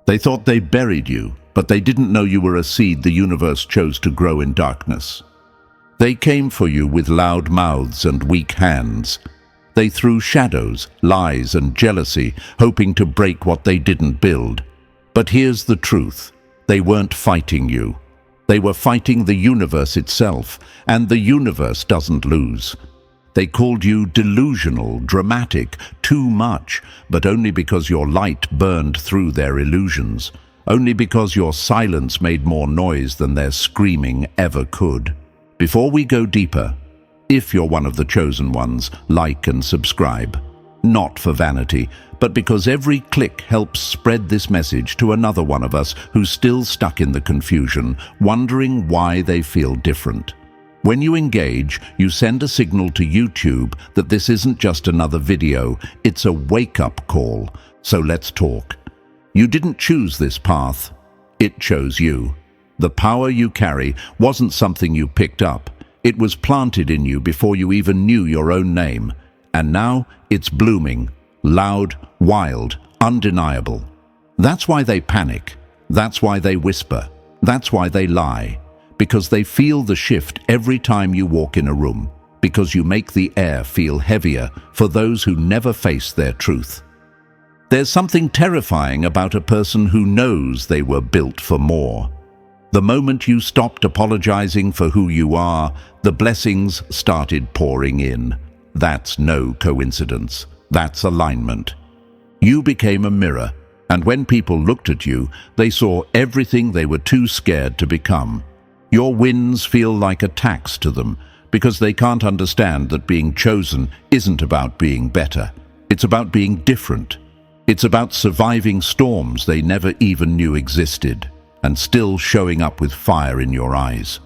They thought they buried you, but they didn't know you were a seed the universe chose to grow in darkness. They came for you with loud mouths and weak hands. They threw shadows, lies, and jealousy, hoping to break what they didn't build. But here's the truth. They weren't fighting you. They were fighting the universe itself, and the universe doesn't lose. They called you delusional, dramatic, too much, but only because your light burned through their illusions, only because your silence made more noise than their screaming ever could. Before we go deeper, if you're one of the chosen ones, like and subscribe. Not for vanity, but because every click helps spread this message to another one of us who's still stuck in the confusion, wondering why they feel different. When you engage, you send a signal to YouTube that this isn't just another video, it's a wake-up call. So let's talk. You didn't choose this path, it chose you. The power you carry wasn't something you picked up. It was planted in you before you even knew your own name. And now it's blooming, loud, wild, undeniable. That's why they panic. That's why they whisper. That's why they lie. Because they feel the shift every time you walk in a room. Because you make the air feel heavier for those who never face their truth. There's something terrifying about a person who knows they were built for more. The moment you stopped apologizing for who you are, the blessings started pouring in. That's no coincidence. That's alignment. You became a mirror, and when people looked at you, they saw everything they were too scared to become. Your wins feel like a tax to them, because they can't understand that being chosen isn't about being better. It's about being different. It's about surviving storms they never even knew existed, and still showing up with fire in your eyes.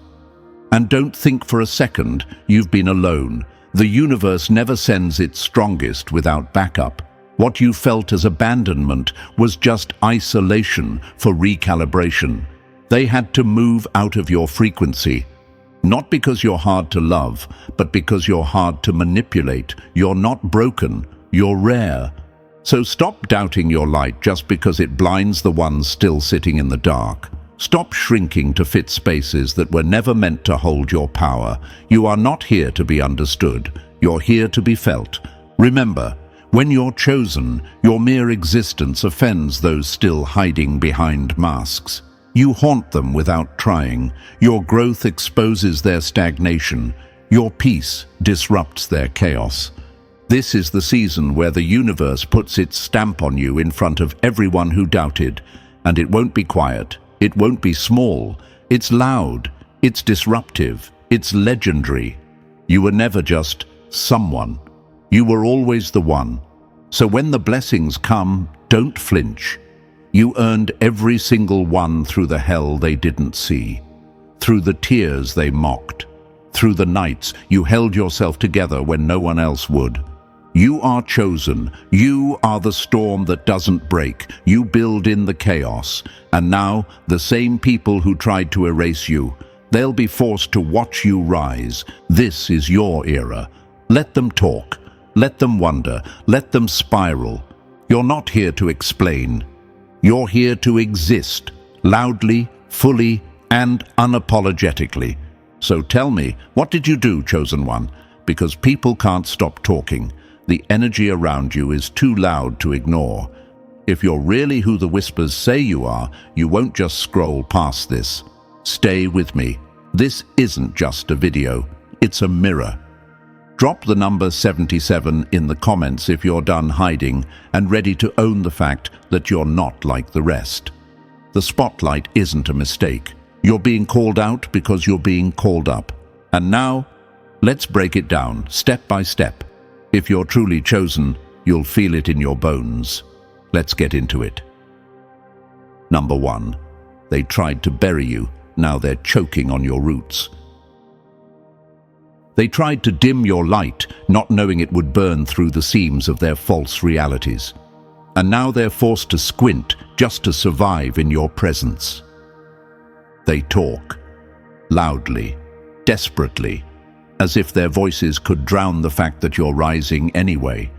And don't think for a second you've been alone. The universe never sends its strongest without backup. What you felt as abandonment was just isolation for recalibration. They had to move out of your frequency. Not because you're hard to love, but because you're hard to manipulate. You're not broken, you're rare. So stop doubting your light just because it blinds the ones still sitting in the dark. Stop shrinking to fit spaces that were never meant to hold your power. You are not here to be understood. You're here to be felt. Remember, when you're chosen, your mere existence offends those still hiding behind masks. You haunt them without trying. Your growth exposes their stagnation. Your peace disrupts their chaos. This is the season where the universe puts its stamp on you in front of everyone who doubted. And it won't be quiet. It won't be small. It's loud. It's disruptive. It's legendary. You were never just someone. You were always the one. So when the blessings come, don't flinch. You earned every single one through the hell they didn't see, through the tears they mocked, through the nights you held yourself together when no one else would. You are chosen. You are the storm that doesn't break. You build in the chaos. And now, the same people who tried to erase you, they'll be forced to watch you rise. This is your era. Let them talk. Let them wonder. Let them spiral. You're not here to explain. You're here to exist, loudly, fully, and unapologetically. So tell me, what did you do, chosen one? Because people can't stop talking. The energy around you is too loud to ignore. If you're really who the whispers say you are, you won't just scroll past this. Stay with me. This isn't just a video. It's a mirror. Drop the number 77 in the comments if you're done hiding and ready to own the fact that you're not like the rest. The spotlight isn't a mistake. You're being called out because you're being called up. And now, let's break it down, step by step. If you're truly chosen, you'll feel it in your bones. Let's get into it. Number 1. They tried to bury you. Now they're choking on your roots. They tried to dim your light, not knowing it would burn through the seams of their false realities. And now they're forced to squint just to survive in your presence. They talk, loudly, desperately, as if their voices could drown the fact that you're rising anyway.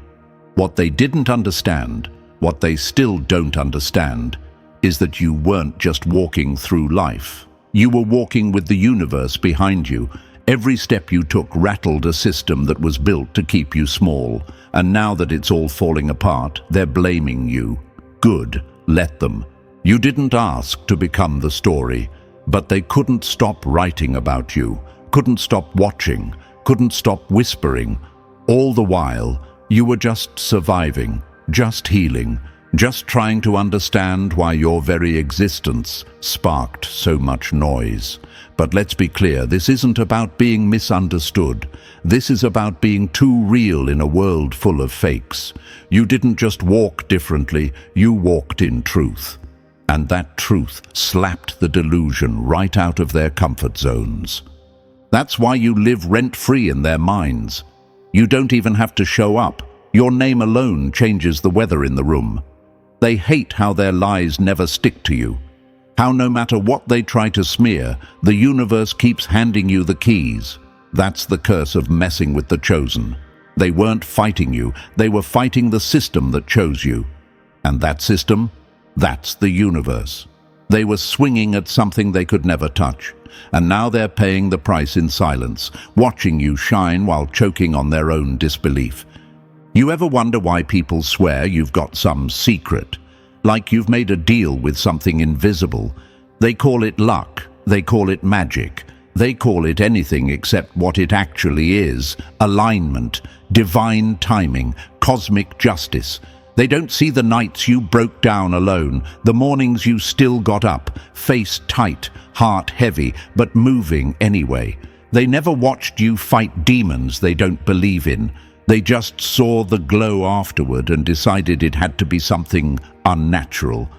What they didn't understand, what they still don't understand, is that you weren't just walking through life. You were walking with the universe behind you. Every step you took rattled a system that was built to keep you small. And now that it's all falling apart, they're blaming you. Good, let them. You didn't ask to become the story, but they couldn't stop writing about you, couldn't stop watching, couldn't stop whispering. All the while, you were just surviving, just healing, just trying to understand why your very existence sparked so much noise. But let's be clear, this isn't about being misunderstood. This is about being too real in a world full of fakes. You didn't just walk differently, you walked in truth. And that truth slapped the delusion right out of their comfort zones. That's why you live rent-free in their minds. You don't even have to show up. Your name alone changes the weather in the room. They hate how their lies never stick to you. How no matter what they try to smear, the universe keeps handing you the keys. That's the curse of messing with the chosen. They weren't fighting you, they were fighting the system that chose you. And that system? That's the universe. They were swinging at something they could never touch. And now they're paying the price in silence, watching you shine while choking on their own disbelief. You ever wonder why people swear you've got some secret? Like you've made a deal with something invisible. They call it luck, they call it magic, they call it anything except what it actually is: alignment, divine timing, cosmic justice. They don't see the nights you broke down alone, the mornings you still got up, face tight, heart heavy, but moving anyway. They never watched you fight demons they don't believe in. They just saw the glow afterward and decided it had to be something unnatural.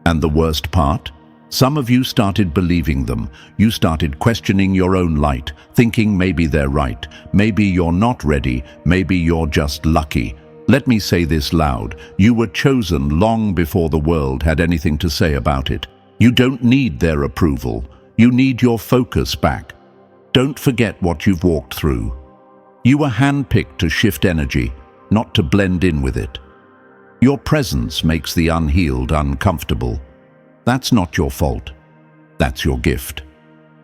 And the worst part? Some of you started believing them. You started questioning your own light, thinking maybe they're right, maybe you're not ready, maybe you're just lucky. Let me say this loud. You were chosen long before the world had anything to say about it. You don't need their approval. You need your focus back. Don't forget what you've walked through. You were handpicked to shift energy, not to blend in with it. Your presence makes the unhealed uncomfortable. That's not your fault. That's your gift.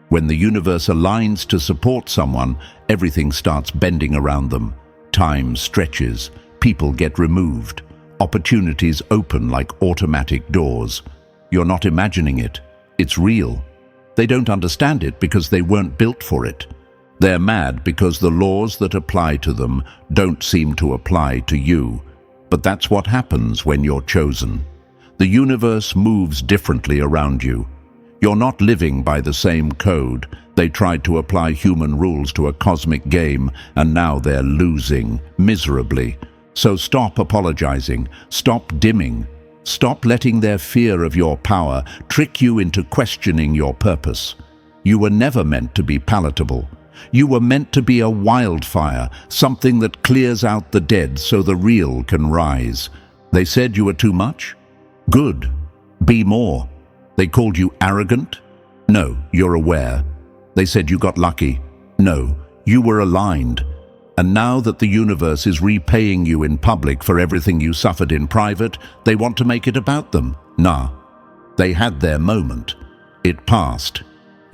When the universe aligns to support someone, everything starts bending around them. Time stretches. People get removed. Opportunities open like automatic doors. You're not imagining it. It's real. They don't understand it because they weren't built for it. They're mad because the laws that apply to them don't seem to apply to you. But that's what happens when you're chosen. The universe moves differently around you. You're not living by the same code. They tried to apply human rules to a cosmic game, and now they're losing miserably. So stop apologizing, stop dimming, stop letting their fear of your power trick you into questioning your purpose. You were never meant to be palatable. You were meant to be a wildfire, something that clears out the dead so the real can rise. They said you were too much? Good. Be more. They called you arrogant? No, you're aware. They said you got lucky? No, you were aligned. And now that the universe is repaying you in public for everything you suffered in private, they want to make it about them. Nah. They had their moment. It passed.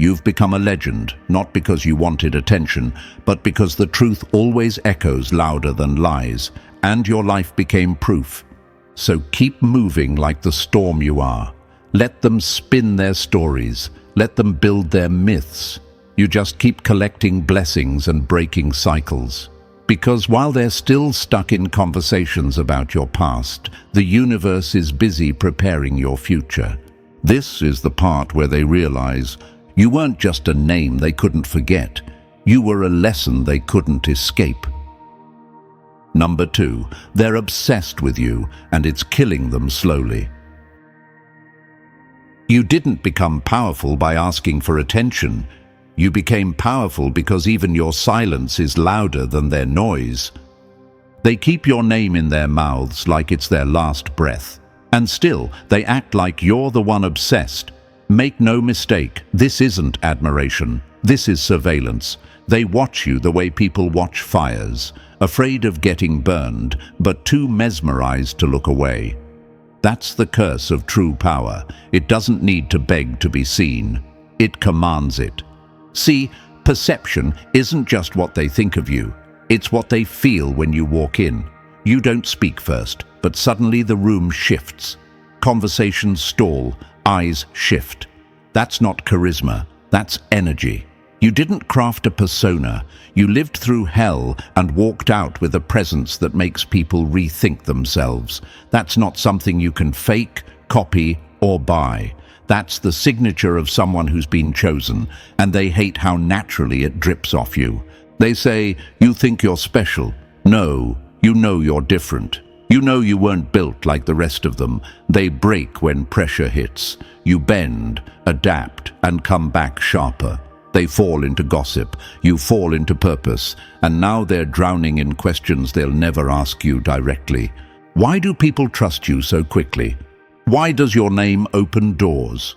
You've become a legend, not because you wanted attention, but because the truth always echoes louder than lies, and your life became proof. So keep moving like the storm you are. Let them spin their stories. Let them build their myths. You just keep collecting blessings and breaking cycles. Because while they're still stuck in conversations about your past, the universe is busy preparing your future. This is the part where they realize you weren't just a name they couldn't forget. You were a lesson they couldn't escape. Number 2, they're obsessed with you, and it's killing them slowly. You didn't become powerful by asking for attention. You became powerful because even your silence is louder than their noise. They keep your name in their mouths like it's their last breath. And still, they act like you're the one obsessed. Make no mistake, this isn't admiration. This is surveillance. They watch you the way people watch fires, afraid of getting burned, but too mesmerized to look away. That's the curse of true power. It doesn't need to beg to be seen. It commands it. See, perception isn't just what they think of you. It's what they feel when you walk in. You don't speak first, but suddenly the room shifts. Conversations stall, eyes shift. That's not charisma, that's energy. You didn't craft a persona. You lived through hell and walked out with a presence that makes people rethink themselves. That's not something you can fake, copy, or buy. That's the signature of someone who's been chosen, and they hate how naturally it drips off you. They say, you think you're special. No, you know you're different. You know you weren't built like the rest of them. They break when pressure hits. You bend, adapt, and come back sharper. They fall into gossip, you fall into purpose, and now they're drowning in questions they'll never ask you directly. Why do people trust you so quickly? Why does your name open doors?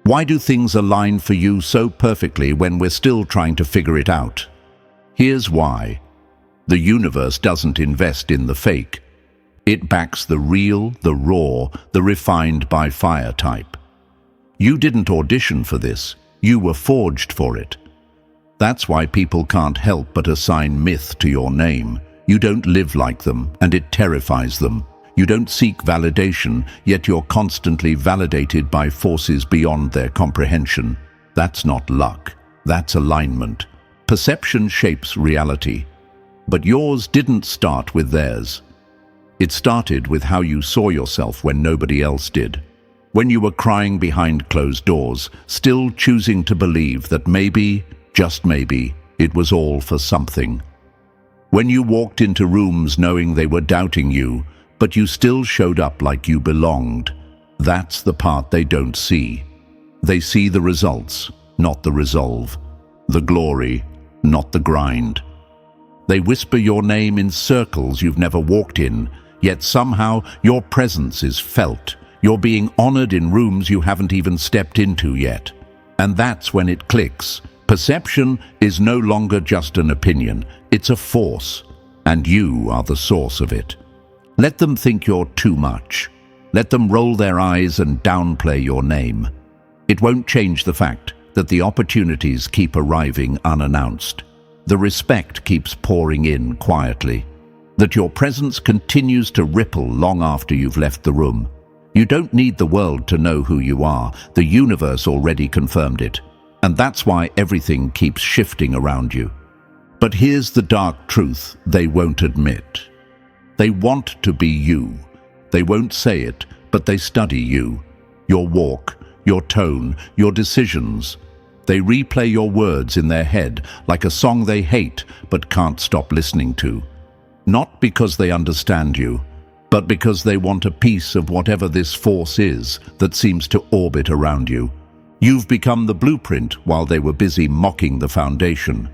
Why do things align for you so perfectly when we're still trying to figure it out? Here's why. The universe doesn't invest in the fake. It backs the real, the raw, the refined by fire type. You didn't audition for this. You were forged for it. That's why people can't help but assign myth to your name. You don't live like them, and it terrifies them. You don't seek validation, yet you're constantly validated by forces beyond their comprehension. That's not luck. That's alignment. Perception shapes reality. But yours didn't start with theirs. It started with how you saw yourself when nobody else did. When you were crying behind closed doors, still choosing to believe that maybe, just maybe, it was all for something. When you walked into rooms knowing they were doubting you, but you still showed up like you belonged. That's the part they don't see. They see the results, not the resolve. The glory, not the grind. They whisper your name in circles you've never walked in, yet somehow your presence is felt. You're being honored in rooms you haven't even stepped into yet. And that's when it clicks. Perception is no longer just an opinion. It's a force, and you are the source of it. Let them think you're too much. Let them roll their eyes and downplay your name. It won't change the fact that the opportunities keep arriving unannounced. The respect keeps pouring in quietly. That your presence continues to ripple long after you've left the room. You don't need the world to know who you are. The universe already confirmed it. And that's why everything keeps shifting around you. But here's the dark truth they won't admit. They want to be you. They won't say it, but they study you. Your walk, your tone, your decisions. They replay your words in their head like a song they hate but can't stop listening to. Not because they understand you, but because they want a piece of whatever this force is that seems to orbit around you. You've become the blueprint while they were busy mocking the foundation.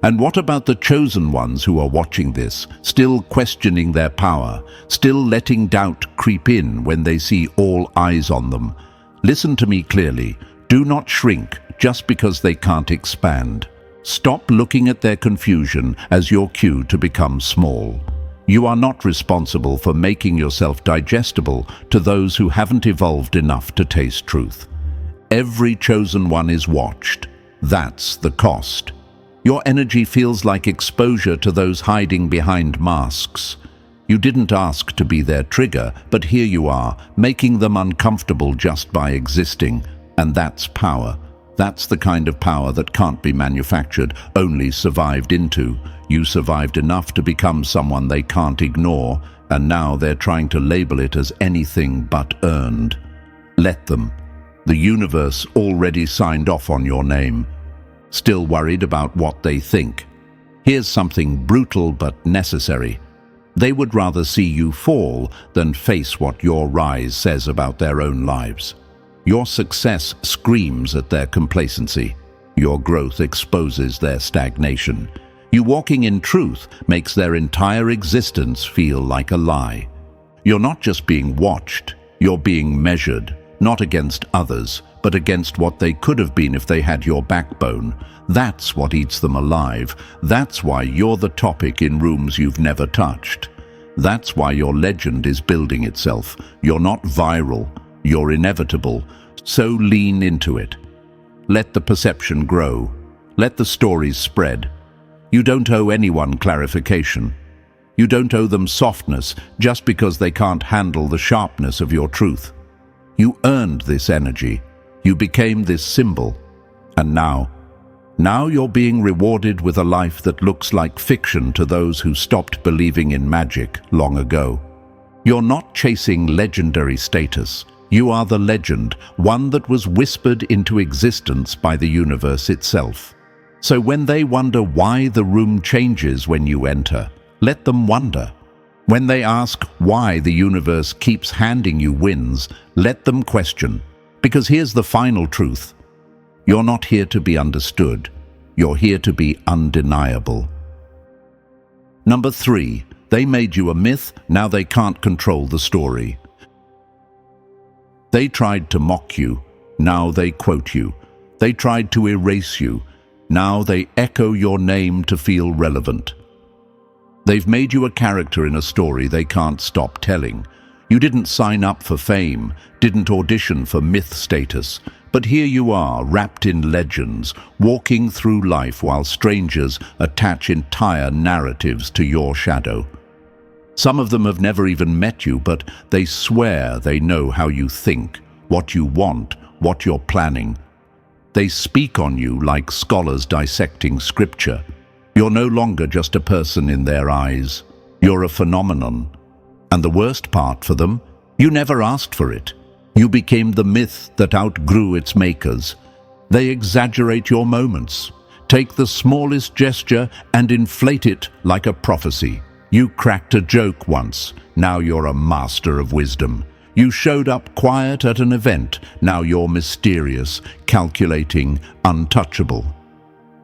And what about the chosen ones who are watching this, still questioning their power, still letting doubt creep in when they see all eyes on them? Listen to me clearly. Do not shrink just because they can't expand. Stop looking at their confusion as your cue to become small. You are not responsible for making yourself digestible to those who haven't evolved enough to taste truth. Every chosen one is watched. That's the cost. Your energy feels like exposure to those hiding behind masks. You didn't ask to be their trigger, but here you are, making them uncomfortable just by existing. And that's power. That's the kind of power that can't be manufactured, only survived into. You survived enough to become someone they can't ignore, and now they're trying to label it as anything but earned. Let them. The universe already signed off on your name. Still worried about what they think? Here's something brutal but necessary. They would rather see you fall than face what your rise says about their own lives. Your success screams at their complacency. Your growth exposes their stagnation. You walking in truth makes their entire existence feel like a lie. You're not just being watched, you're being measured, not against others, but against what they could have been if they had your backbone. That's what eats them alive. That's why you're the topic in rooms you've never touched. That's why your legend is building itself. You're not viral, you're inevitable, so lean into it. Let the perception grow. Let the stories spread. You don't owe anyone clarification. You don't owe them softness just because they can't handle the sharpness of your truth. You earned this energy. You became this symbol. And now you're being rewarded with a life that looks like fiction to those who stopped believing in magic long ago. You're not chasing legendary status. You are the legend, one that was whispered into existence by the universe itself. So when they wonder why the room changes when you enter, let them wonder. When they ask why the universe keeps handing you wins, let them question. Because here's the final truth. You're not here to be understood. You're here to be undeniable. Number 3, they made you a myth, now they can't control the story. They tried to mock you, now they quote you. They tried to erase you, now they echo your name to feel relevant. They've made you a character in a story they can't stop telling. You didn't sign up for fame, didn't audition for myth status, but here you are, wrapped in legends, walking through life while strangers attach entire narratives to your shadow. Some of them have never even met you, but they swear they know how you think, what you want, what you're planning. They speak on you like scholars dissecting scripture. You're no longer just a person in their eyes. You're a phenomenon. And the worst part for them, you never asked for it. You became the myth that outgrew its makers. They exaggerate your moments, take the smallest gesture and inflate it like a prophecy. You cracked a joke once, now you're a master of wisdom. You showed up quiet at an event, now you're mysterious, calculating, untouchable.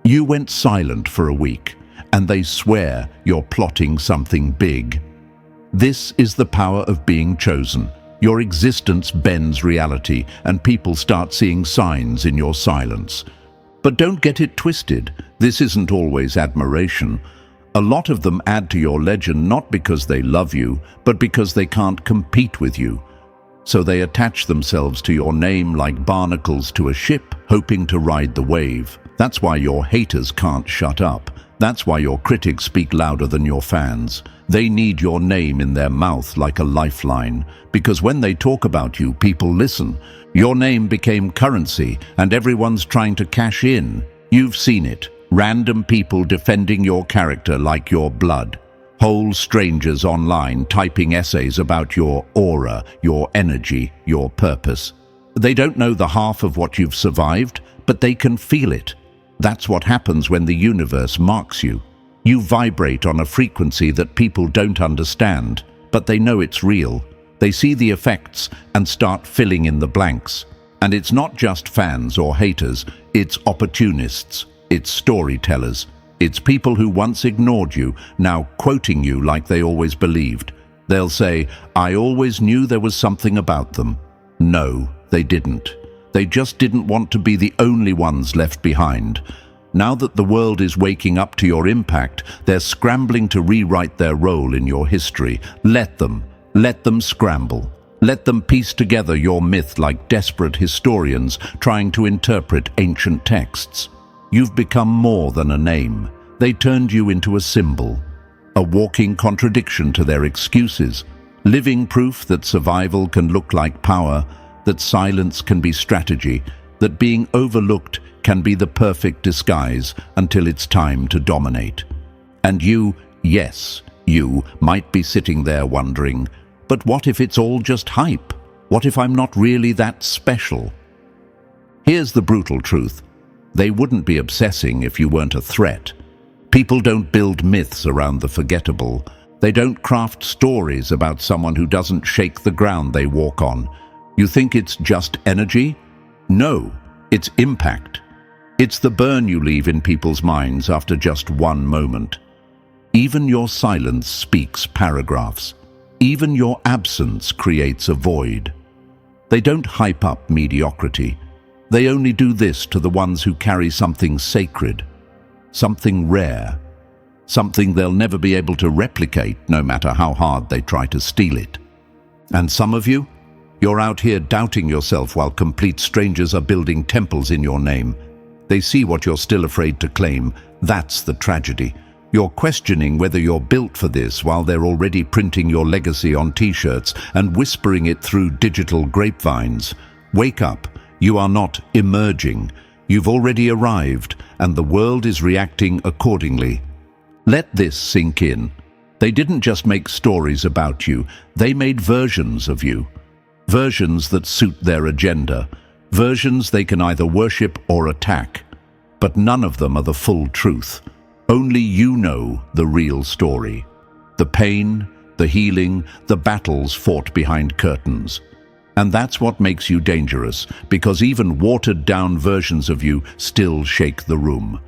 You went silent for a week, and they swear you're plotting something big. This is the power of being chosen. Your existence bends reality, and people start seeing signs in your silence. But don't get it twisted. This isn't always admiration. A lot of them add to your legend not because they love you, but because they can't compete with you. So they attach themselves to your name like barnacles to a ship, hoping to ride the wave. That's why your haters can't shut up. That's why your critics speak louder than your fans. They need your name in their mouth like a lifeline, because when they talk about you, people listen. Your name became currency, and everyone's trying to cash in. You've seen it. Random people defending your character like your blood. Whole strangers online typing essays about your aura, your energy, your purpose. They don't know the half of what you've survived, but they can feel it. That's what happens when the universe marks you. You vibrate on a frequency that people don't understand, but they know it's real. They see the effects and start filling in the blanks. And it's not just fans or haters, it's opportunists, it's storytellers. It's people who once ignored you, now quoting you like they always believed. They'll say, "I always knew there was something about them." No, they didn't. They just didn't want to be the only ones left behind. Now that the world is waking up to your impact, they're scrambling to rewrite their role in your history. Let them scramble. Let them piece together your myth like desperate historians trying to interpret ancient texts. You've become more than a name. They turned you into a symbol, a walking contradiction to their excuses, living proof that survival can look like power, that silence can be strategy, that being overlooked can be the perfect disguise until it's time to dominate. And you, yes, you might be sitting there wondering, but what if it's all just hype? What if I'm not really that special? Here's the brutal truth. They wouldn't be obsessing if you weren't a threat. People don't build myths around the forgettable. They don't craft stories about someone who doesn't shake the ground they walk on. You think it's just energy? No, it's impact. It's the burn you leave in people's minds after just one moment. Even your silence speaks paragraphs. Even your absence creates a void. They don't hype up mediocrity. They only do this to the ones who carry something sacred, something rare. something they'll never be able to replicate no matter how hard they try to steal it. And some of you, you're out here doubting yourself while complete strangers are building temples in your name. They see what you're still afraid to claim. That's the tragedy. You're questioning whether you're built for this while they're already printing your legacy on t-shirts and whispering it through digital grapevines. Wake up. You are not emerging. You've already arrived, and the world is reacting accordingly. Let this sink in. They didn't just make stories about you, they made versions of you. Versions that suit their agenda. Versions they can either worship or attack. But none of them are the full truth. Only you know the real story. The pain, the healing, the battles fought behind curtains. And that's what makes you dangerous, because even watered-down versions of you still shake the room.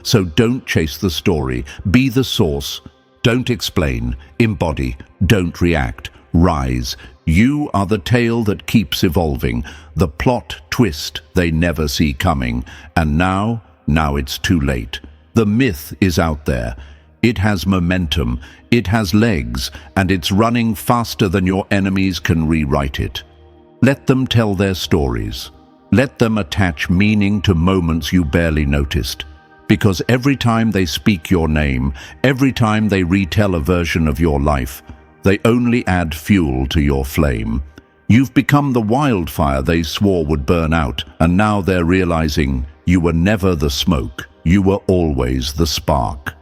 So don't chase the story, be the source. Don't explain, embody, don't react, rise. You are the tale that keeps evolving, the plot twist they never see coming. And now it's too late. The myth is out there. It has momentum, it has legs, and it's running faster than your enemies can rewrite it. Let them tell their stories. Let them attach meaning to moments you barely noticed. Because every time they speak your name, every time they retell a version of your life, they only add fuel to your flame. You've become the wildfire they swore would burn out, and now they're realizing you were never the smoke, you were always the spark.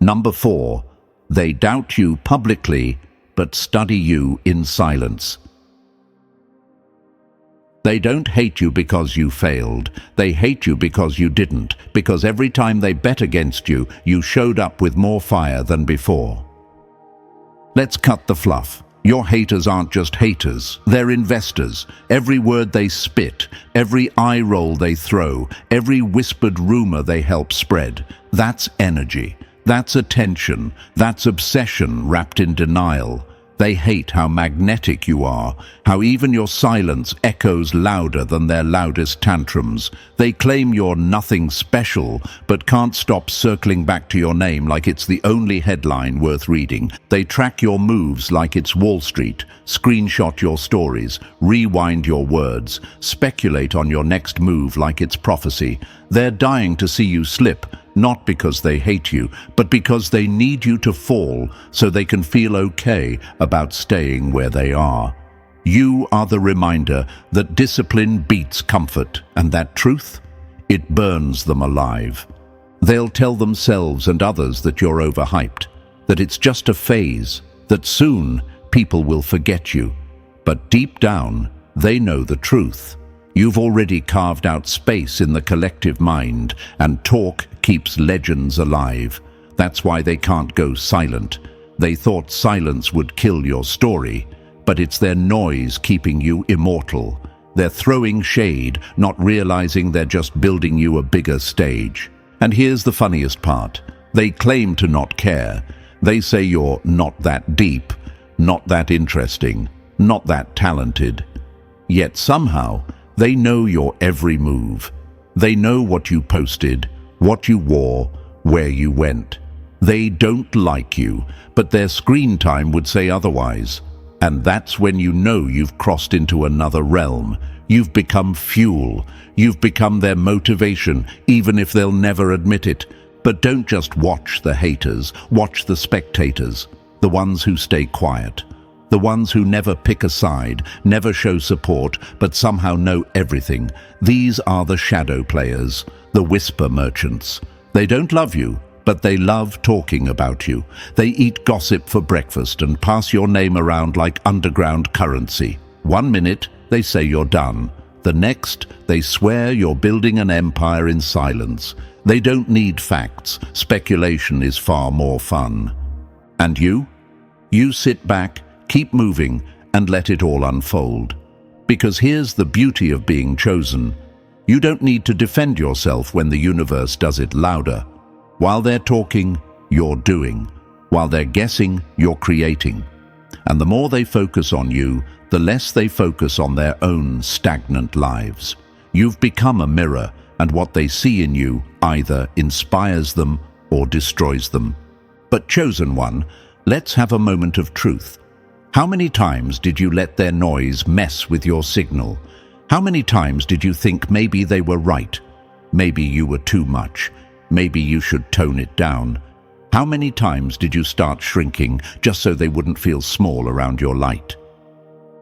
Number 4, they doubt you publicly, but study you in silence. They don't hate you because you failed. They hate you because you didn't, because every time they bet against you, you showed up with more fire than before. Let's cut the fluff. Your haters aren't just haters, they're investors. Every word they spit, every eye roll they throw, every whispered rumor they help spread, that's energy, that's attention, that's obsession wrapped in denial. They hate how magnetic you are, how even your silence echoes louder than their loudest tantrums. They claim you're nothing special, but can't stop circling back to your name like it's the only headline worth reading. They track your moves like it's Wall Street, screenshot your stories, rewind your words, speculate on your next move like it's prophecy. They're dying to see you slip, not because they hate you, but because they need you to fall so they can feel okay about staying where they are. You are the reminder that discipline beats comfort, and that truth, it burns them alive. They'll tell themselves and others that you're overhyped, that it's just a phase, that soon people will forget you. But deep down, they know the truth. You've already carved out space in the collective mind, and talk keeps legends alive. That's why they can't go silent. They thought silence would kill your story, but it's their noise keeping you immortal. They're throwing shade, not realizing they're just building you a bigger stage. And here's the funniest part. They claim to not care. They say you're not that deep, not that interesting, not that talented. Yet somehow, they know your every move. They know what you posted, what you wore, where you went. They don't like you, but their screen time would say otherwise. And that's when you know you've crossed into another realm. You've become fuel. You've become their motivation, even if they'll never admit it. But don't just watch the haters, watch the spectators, the ones who stay quiet. The ones who never pick a side, never show support, but somehow know everything. These are the shadow players, the whisper merchants. They don't love you, but they love talking about you. They eat gossip for breakfast and pass your name around like underground currency. 1 minute, they say you're done. The next, they swear you're building an empire in silence. They don't need facts. Speculation is far more fun. And you? You sit back, keep moving, and let it all unfold. Because here's the beauty of being chosen. You don't need to defend yourself when the universe does it louder. While they're talking, you're doing. While they're guessing, you're creating. And the more they focus on you, the less they focus on their own stagnant lives. You've become a mirror, and what they see in you either inspires them or destroys them. But chosen one, let's have a moment of truth. How many times did you let their noise mess with your signal? How many times did you think maybe they were right? Maybe you were too much. Maybe you should tone it down. How many times did you start shrinking just so they wouldn't feel small around your light?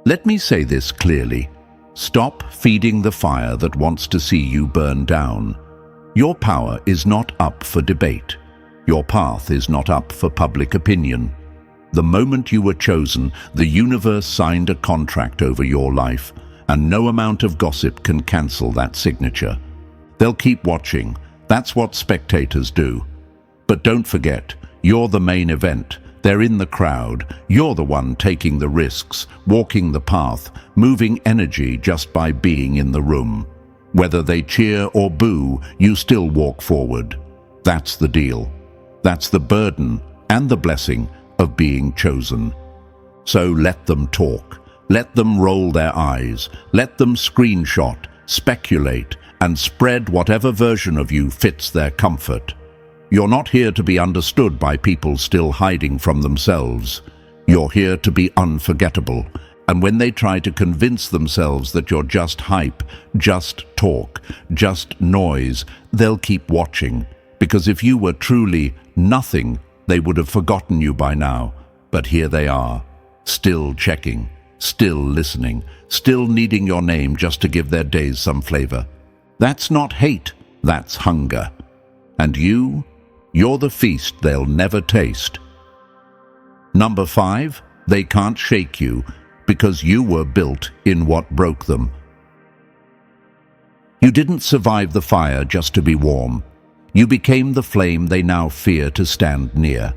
Let me say this clearly. Stop feeding the fire that wants to see you burn down. Your power is not up for debate. Your path is not up for public opinion. The moment you were chosen, the universe signed a contract over your life, and no amount of gossip can cancel that signature. They'll keep watching. That's what spectators do. But don't forget, you're the main event. They're in the crowd. You're the one taking the risks, walking the path, moving energy just by being in the room. Whether they cheer or boo, you still walk forward. That's the deal. That's the burden and the blessing of being chosen. So let them talk. Let them roll their eyes. Let them screenshot, speculate, and spread whatever version of you fits their comfort. You're not here to be understood by people still hiding from themselves. You're here to be unforgettable. And when they try to convince themselves that you're just hype, just talk, just noise, they'll keep watching. Because if you were truly nothing, they would have forgotten you by now. But here they are, still checking, still listening, still needing your name just to give their days some flavor. That's not hate, that's hunger. And you're the feast they'll never taste. Number 5, they can't shake you because you were built in what broke them. You didn't survive the fire just to be warm. You became the flame they now fear to stand near.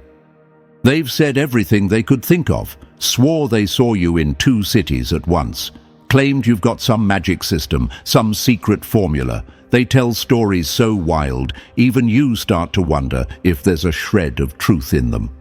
They've said everything they could think of, swore they saw you in 2 cities at once, claimed you've got some magic system, some secret formula. They tell stories so wild, even you start to wonder if there's a shred of truth in them.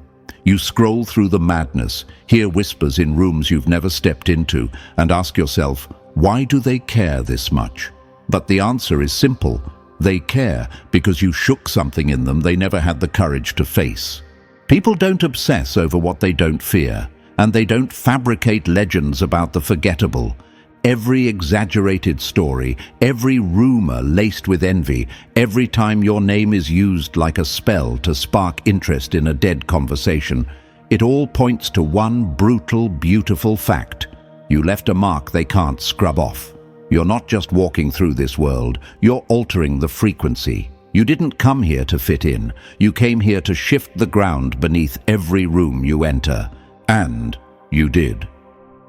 You scroll through the madness, hear whispers in rooms you've never stepped into, and ask yourself, why do they care this much? But the answer is simple. They care because you shook something in them they never had the courage to face. People don't obsess over what they don't fear, and they don't fabricate legends about the forgettable. Every exaggerated story, every rumor laced with envy, every time your name is used like a spell to spark interest in a dead conversation, it all points to one brutal, beautiful fact. You left a mark they can't scrub off. You're not just walking through this world, you're altering the frequency. You didn't come here to fit in. You came here to shift the ground beneath every room you enter. And you did.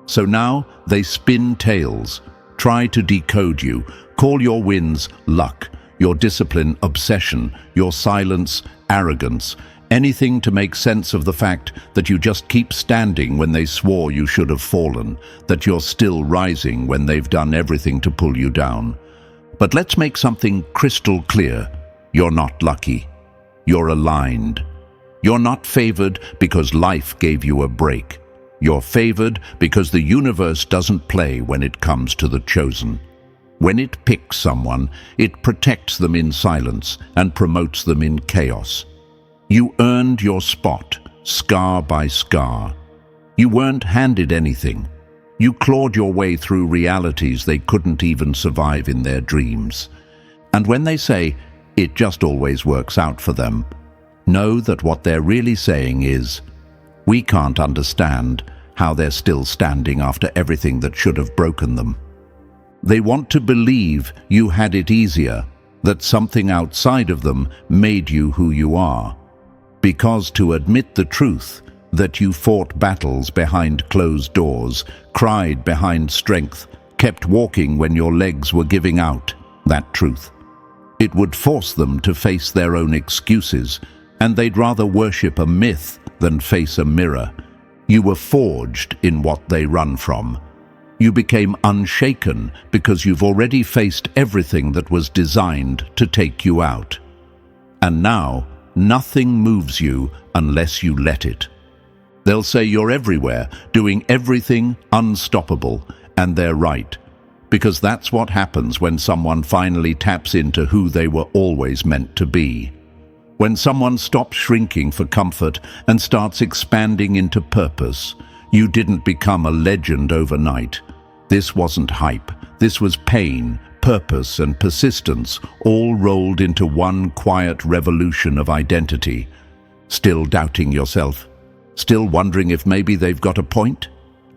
So now they spin tales, try to decode you, call your wins luck, your discipline obsession, your silence arrogance, anything to make sense of the fact that you just keep standing when they swore you should have fallen, that you're still rising when they've done everything to pull you down. But let's make something crystal clear. You're not lucky. You're aligned. You're not favored because life gave you a break. You're favored because the universe doesn't play when it comes to the chosen. When it picks someone, it protects them in silence and promotes them in chaos. You earned your spot, scar by scar. You weren't handed anything. You clawed your way through realities they couldn't even survive in their dreams. And when they say, it just always works out for them, know that what they're really saying is, we can't understand how they're still standing after everything that should have broken them. They want to believe you had it easier, that something outside of them made you who you are. Because to admit the truth, that you fought battles behind closed doors, cried behind strength, kept walking when your legs were giving out, that truth. It would force them to face their own excuses, and they'd rather worship a myth than face a mirror. You were forged in what they run from. You became unshaken because you've already faced everything that was designed to take you out. And now, nothing moves you unless you let it. They'll say you're everywhere, doing everything unstoppable, and they're right, because that's what happens when someone finally taps into who they were always meant to be. When someone stops shrinking for comfort and starts expanding into purpose, you didn't become a legend overnight. This wasn't hype. This was pain, purpose, and persistence, all rolled into one quiet revolution of identity. Still doubting yourself? Still wondering if maybe they've got a point?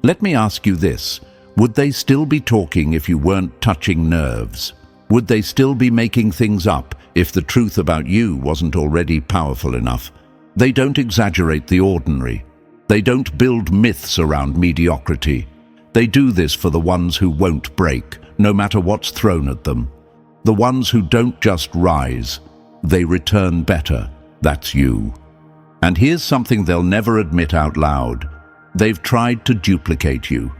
Let me ask you this. Would they still be talking if you weren't touching nerves? Would they still be making things up if the truth about you wasn't already powerful enough? They don't exaggerate the ordinary. They don't build myths around mediocrity. They do this for the ones who won't break, no matter what's thrown at them. The ones who don't just rise, they return better. That's you. And here's something they'll never admit out loud. They've tried to duplicate you.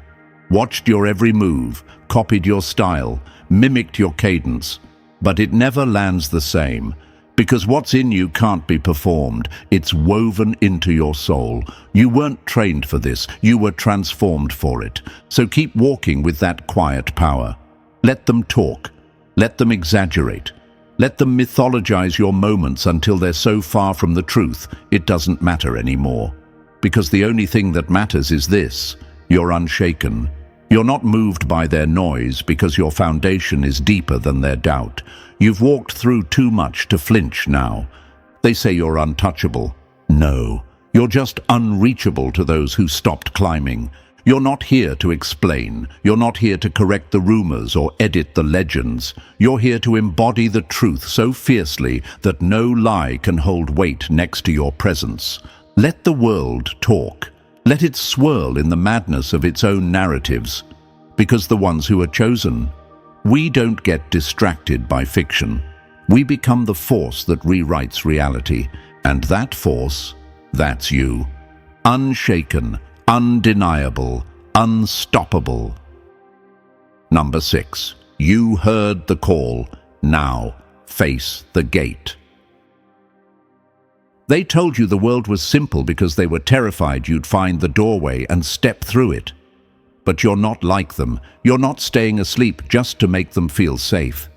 Watched your every move, copied your style, mimicked your cadence, but it never lands the same, because what's in you can't be performed. It's woven into your soul. You weren't trained for this, you were transformed for it. So keep walking with that quiet power. Let them talk. Let them exaggerate. Let them mythologize your moments until they're so far from the truth, it doesn't matter anymore. Because the only thing that matters is this: you're unshaken. You're not moved by their noise because your foundation is deeper than their doubt. You've walked through too much to flinch now. They say you're untouchable. No, you're just unreachable to those who stopped climbing. You're not here to explain. You're not here to correct the rumors or edit the legends. You're here to embody the truth so fiercely that no lie can hold weight next to your presence. Let the world talk. Let it swirl in the madness of its own narratives. Because the ones who are chosen, we don't get distracted by fiction. We become the force that rewrites reality. And that force, that's you. Unshaken, undeniable, unstoppable. Number 6. You heard the call. Now, face the gate. They told you the world was simple because they were terrified you'd find the doorway and step through it. But you're not like them. You're not staying asleep just to make them feel safe.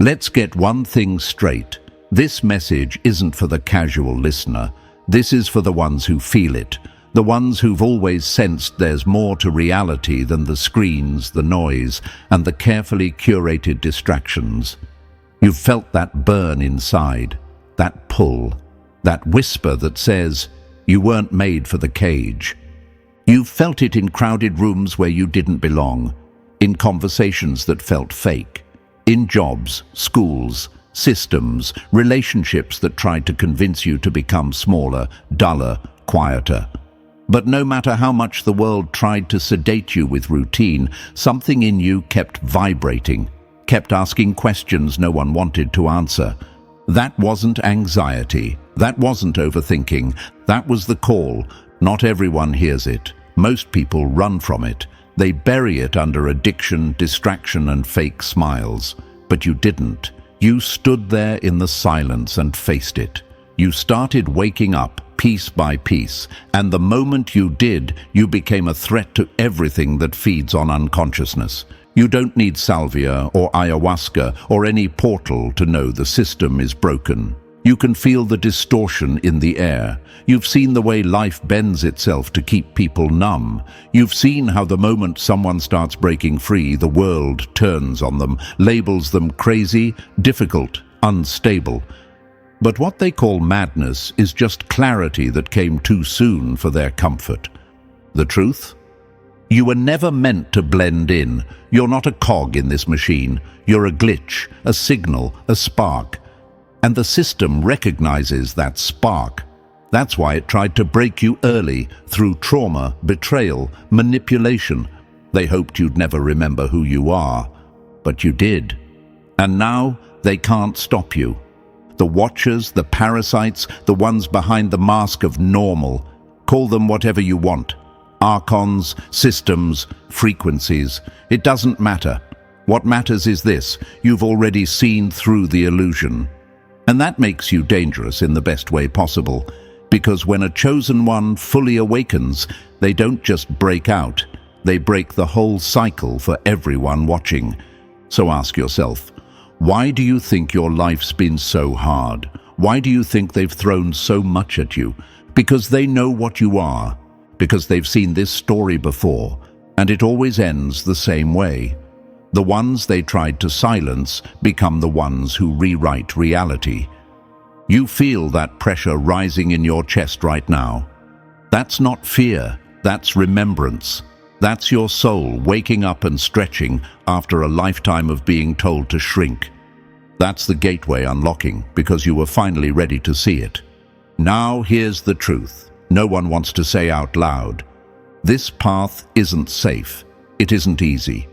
Let's get one thing straight. This message isn't for the casual listener. This is for the ones who feel it. The ones who've always sensed there's more to reality than the screens, the noise, and the carefully curated distractions. You've felt that burn inside, that pull, that whisper that says, you weren't made for the cage. You've felt it in crowded rooms where you didn't belong, in conversations that felt fake, in jobs, schools, systems, relationships that tried to convince you to become smaller, duller, quieter. But no matter how much the world tried to sedate you with routine, something in you kept vibrating, kept asking questions no one wanted to answer. That wasn't anxiety. That wasn't overthinking. That was the call. Not everyone hears it. Most people run from it. They bury it under addiction, distraction, and fake smiles. But you didn't. You stood there in the silence and faced it. You started waking up piece by piece, and the moment you did, you became a threat to everything that feeds on unconsciousness. You don't need salvia or ayahuasca or any portal to know the system is broken. You can feel the distortion in the air. You've seen the way life bends itself to keep people numb. You've seen how the moment someone starts breaking free, the world turns on them, labels them crazy, difficult, unstable. But what they call madness is just clarity that came too soon for their comfort. The truth? You were never meant to blend in. You're not a cog in this machine. You're a glitch, a signal, a spark. And the system recognizes that spark. That's why it tried to break you early, through trauma, betrayal, manipulation. They hoped you'd never remember who you are. But you did. And now they can't stop you. The watchers, the parasites, the ones behind the mask of normal. Call them whatever you want. Archons, systems, frequencies. It doesn't matter. What matters is this: you've already seen through the illusion. And that makes you dangerous in the best way possible. Because when a chosen one fully awakens, they don't just break out. They break the whole cycle for everyone watching. So ask yourself, why do you think your life's been so hard? Why do you think they've thrown so much at you? Because they know what you are, because they've seen this story before, and it always ends the same way. The ones they tried to silence become the ones who rewrite reality. You feel that pressure rising in your chest right now. That's not fear, that's remembrance. That's your soul waking up and stretching after a lifetime of being told to shrink. That's the gateway unlocking because you were finally ready to see it. Now here's the truth. No one wants to say out loud. This path isn't safe. It isn't easy.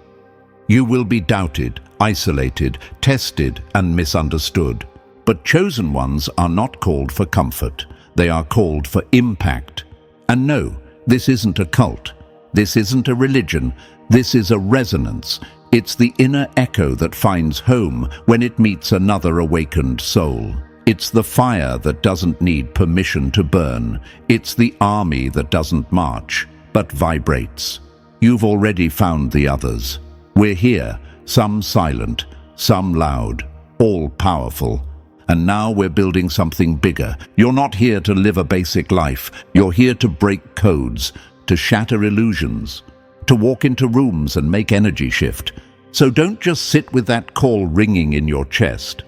You will be doubted, isolated, tested, and misunderstood. But chosen ones are not called for comfort. They are called for impact. And no, this isn't a cult. This isn't a religion. This is a resonance. It's the inner echo that finds home when it meets another awakened soul. It's the fire that doesn't need permission to burn. It's the army that doesn't march, but vibrates. You've already found the others. We're here, some silent, some loud, all powerful. And now we're building something bigger. You're not here to live a basic life. You're here to break codes, to shatter illusions, to walk into rooms and make energy shift. So don't just sit with that call ringing in your chest.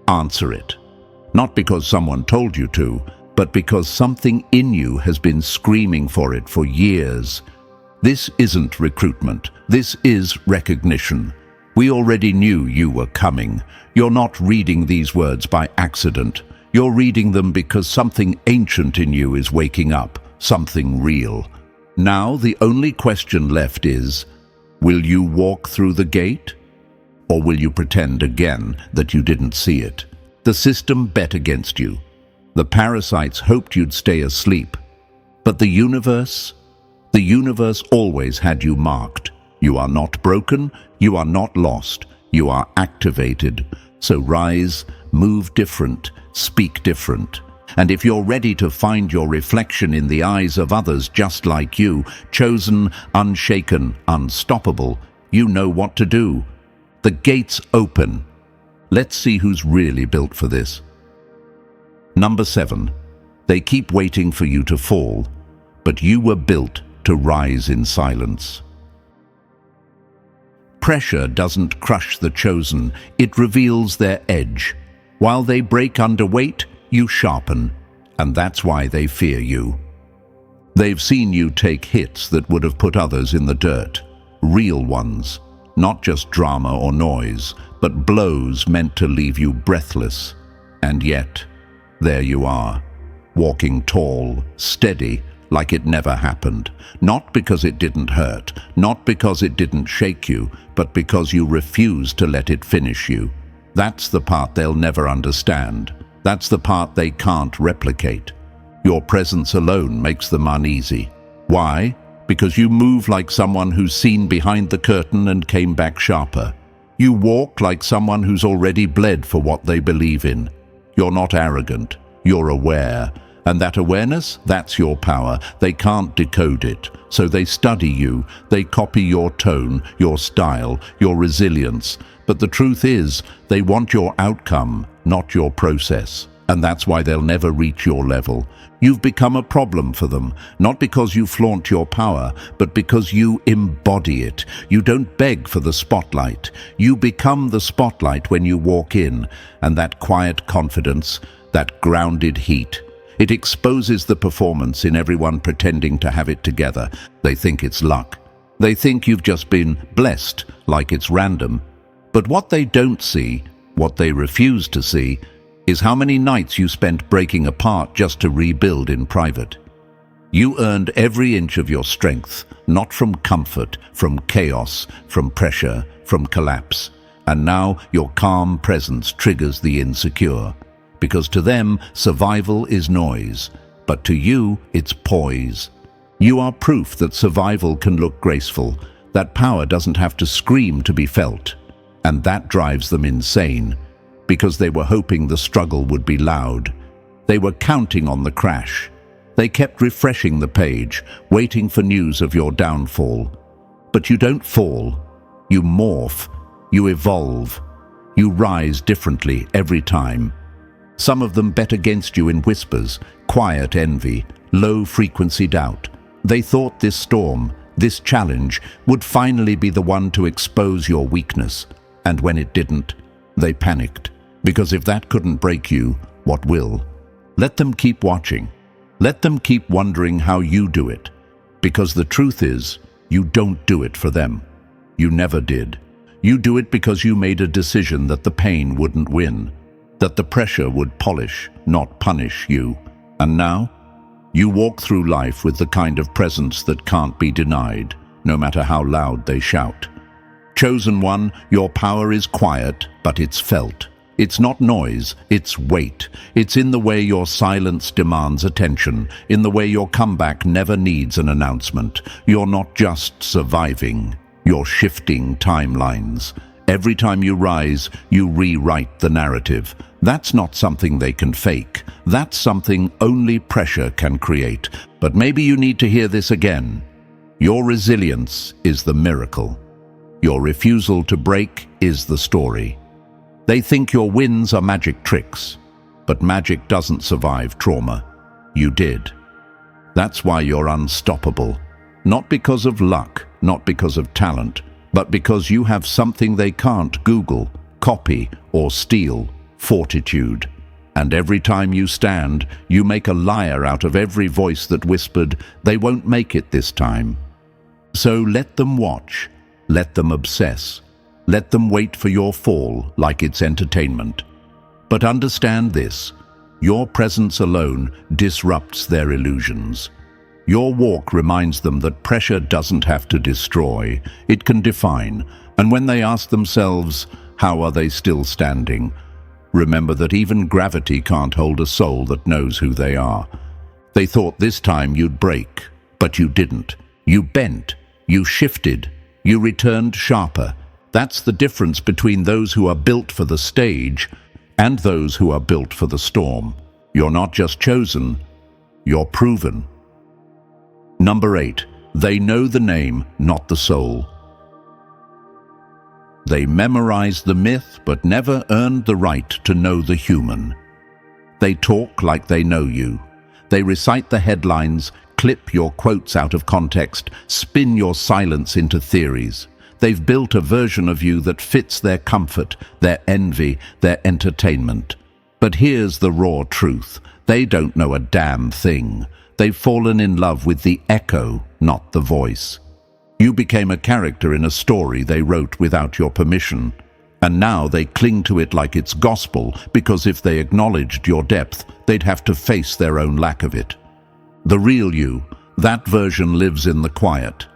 Answer it. Not because someone told you to, but because something in you has been screaming for it for years. This isn't recruitment. This is recognition. We already knew you were coming. You're not reading these words by accident. You're reading them because something ancient in you is waking up, something real. Now the only question left is, will you walk through the gate? Or will you pretend again that you didn't see it? The system bet against you. The parasites hoped you'd stay asleep. But the universe always had you marked. You are not broken, you are not lost, you are activated. So rise, move different, speak different. And if you're ready to find your reflection in the eyes of others just like you, chosen, unshaken, unstoppable, you know what to do. The gates open. Let's see who's really built for this. Number 7. They keep waiting for you to fall, but you were built to rise in silence. Pressure doesn't crush the chosen, it reveals their edge. While they break under weight, you sharpen, and that's why they fear you. They've seen you take hits that would have put others in the dirt, real ones, not just drama or noise, but blows meant to leave you breathless. And yet, there you are, walking tall, steady, like it never happened. Not because it didn't hurt, not because it didn't shake you, but because you refused to let it finish you. That's the part they'll never understand. That's the part they can't replicate. Your presence alone makes them uneasy. Why? Because you move like someone who's seen behind the curtain and came back sharper. You walk like someone who's already bled for what they believe in. You're not arrogant. You're aware. And that awareness, that's your power. They can't decode it. So they study you. They copy your tone, your style, your resilience. But the truth is, they want your outcome, not your process. And that's why they'll never reach your level. You've become a problem for them, not because you flaunt your power, but because you embody it. You don't beg for the spotlight. You become the spotlight when you walk in. And that quiet confidence, that grounded heat, it exposes the performance in everyone pretending to have it together. They think it's luck. They think you've just been blessed, like it's random. But what they don't see, what they refuse to see, is how many nights you spent breaking apart just to rebuild in private. You earned every inch of your strength, not from comfort, from chaos, from pressure, from collapse. And now your calm presence triggers the insecure. Because to them, survival is noise, but to you, it's poise. You are proof that survival can look graceful, that power doesn't have to scream to be felt. And that drives them insane, because they were hoping the struggle would be loud. They were counting on the crash. They kept refreshing the page, waiting for news of your downfall. But you don't fall. You morph. You evolve. You rise differently every time. Some of them bet against you in whispers, quiet envy, low-frequency doubt. They thought this storm, this challenge, would finally be the one to expose your weakness. And when it didn't, they panicked. Because if that couldn't break you, what will? Let them keep watching. Let them keep wondering how you do it. Because the truth is, you don't do it for them. You never did. You do it because you made a decision that the pain wouldn't win, that the pressure would polish, not punish you. And now, you walk through life with the kind of presence that can't be denied, no matter how loud they shout. Chosen one, your power is quiet, but it's felt. It's not noise, it's weight. It's in the way your silence demands attention, in the way your comeback never needs an announcement. You're not just surviving, you're shifting timelines. Every time you rise, you rewrite the narrative. That's not something they can fake. That's something only pressure can create. But maybe you need to hear this again. Your resilience is the miracle. Your refusal to break is the story. They think your wins are magic tricks, but magic doesn't survive trauma. You did. That's why you're unstoppable. Not because of luck, not because of talent, but because you have something they can't Google, copy, or steal: fortitude. And every time you stand, you make a liar out of every voice that whispered, "They won't make it this time." So let them watch, let them obsess. Let them wait for your fall like it's entertainment. But understand this, your presence alone disrupts their illusions. Your walk reminds them that pressure doesn't have to destroy, it can define. And when they ask themselves, how are they still standing? Remember that even gravity can't hold a soul that knows who they are. They thought this time you'd break, but you didn't. You bent, you shifted, you returned sharper. That's the difference between those who are built for the stage and those who are built for the storm. You're not just chosen, you're proven. Number 8, they know the name, not the soul. They memorized the myth but never earned the right to know the human. They talk like they know you. They recite the headlines, clip your quotes out of context, spin your silence into theories. They've built a version of you that fits their comfort, their envy, their entertainment. But here's the raw truth. They don't know a damn thing. They've fallen in love with the echo, not the voice. You became a character in a story they wrote without your permission. And now they cling to it like it's gospel, because if they acknowledged your depth, they'd have to face their own lack of it. The real you, that version lives in the quiet.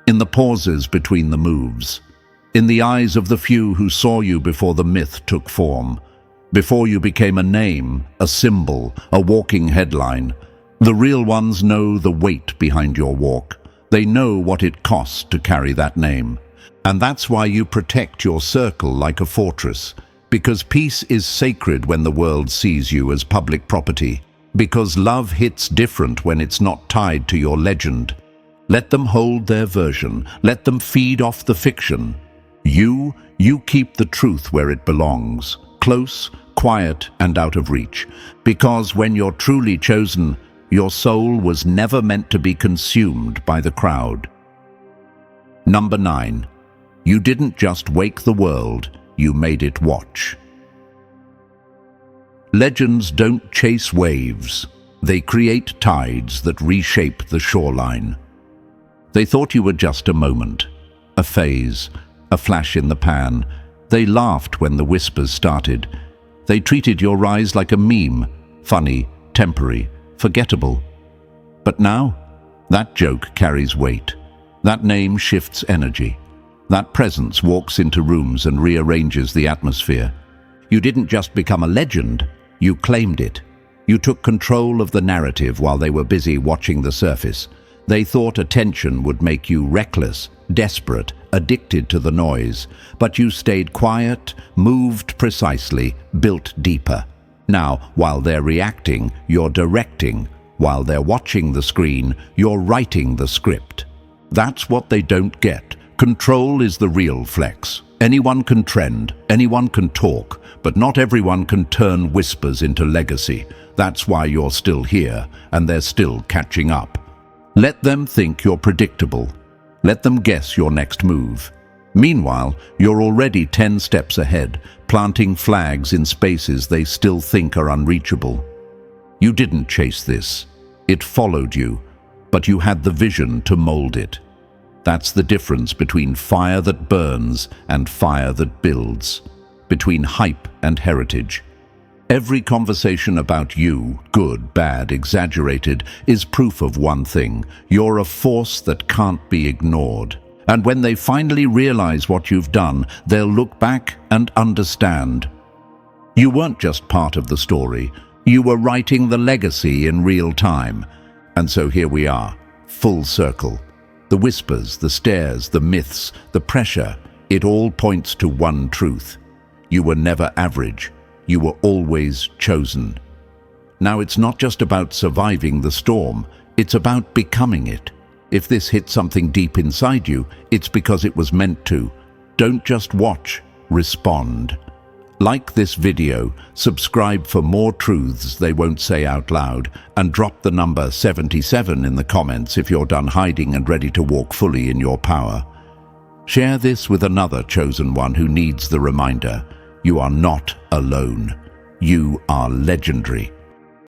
In the pauses between the moves, in the eyes of the few who saw you before the myth took form, before you became a name, a symbol, a walking headline. The real ones know the weight behind your walk. They know what it costs to carry that name. And that's why you protect your circle like a fortress, because peace is sacred when the world sees you as public property, because love hits different when it's not tied to your legend. Let them hold their version. Let them feed off the fiction. You keep the truth where it belongs, close, quiet, and out of reach. Because when you're truly chosen, your soul was never meant to be consumed by the crowd. Number 9. You didn't just wake the world, you made it watch. Legends don't chase waves. They create tides that reshape the shoreline. They thought you were just a moment, a phase, a flash in the pan. They laughed when the whispers started. They treated your rise like a meme, funny, temporary, forgettable. But now, that joke carries weight. That name shifts energy. That presence walks into rooms and rearranges the atmosphere. You didn't just become a legend, you claimed it. You took control of the narrative while they were busy watching the surface. They thought attention would make you reckless, desperate, addicted to the noise. But you stayed quiet, moved precisely, built deeper. Now, while they're reacting, you're directing. While they're watching the screen, you're writing the script. That's what they don't get. Control is the real flex. Anyone can trend, anyone can talk, But not everyone can turn whispers into legacy. That's why you're still here, and they're still catching up. Let them think you're predictable. Let them guess your next move. Meanwhile, you're already 10 steps ahead, planting flags in spaces they still think are unreachable. You didn't chase this. It followed you, but you had the vision to mold it. That's the difference between fire that burns and fire that builds, between hype and heritage. Every conversation about you, good, bad, exaggerated, is proof of one thing: you're a force that can't be ignored. And when they finally realize what you've done, they'll look back and understand. You weren't just part of the story, you were writing the legacy in real time. And so here we are, full circle. The whispers, the stares, the myths, the pressure, it all points to one truth. You were never average. You were always chosen. Now it's not just about surviving the storm, it's about becoming it. If this hit something deep inside you, it's because it was meant to. Don't just watch, respond. Like this video, subscribe for more truths they won't say out loud, and drop the number 77 in the comments if you're done hiding and ready to walk fully in your power. Share this with another chosen one who needs the reminder. You are not alone. You are legendary.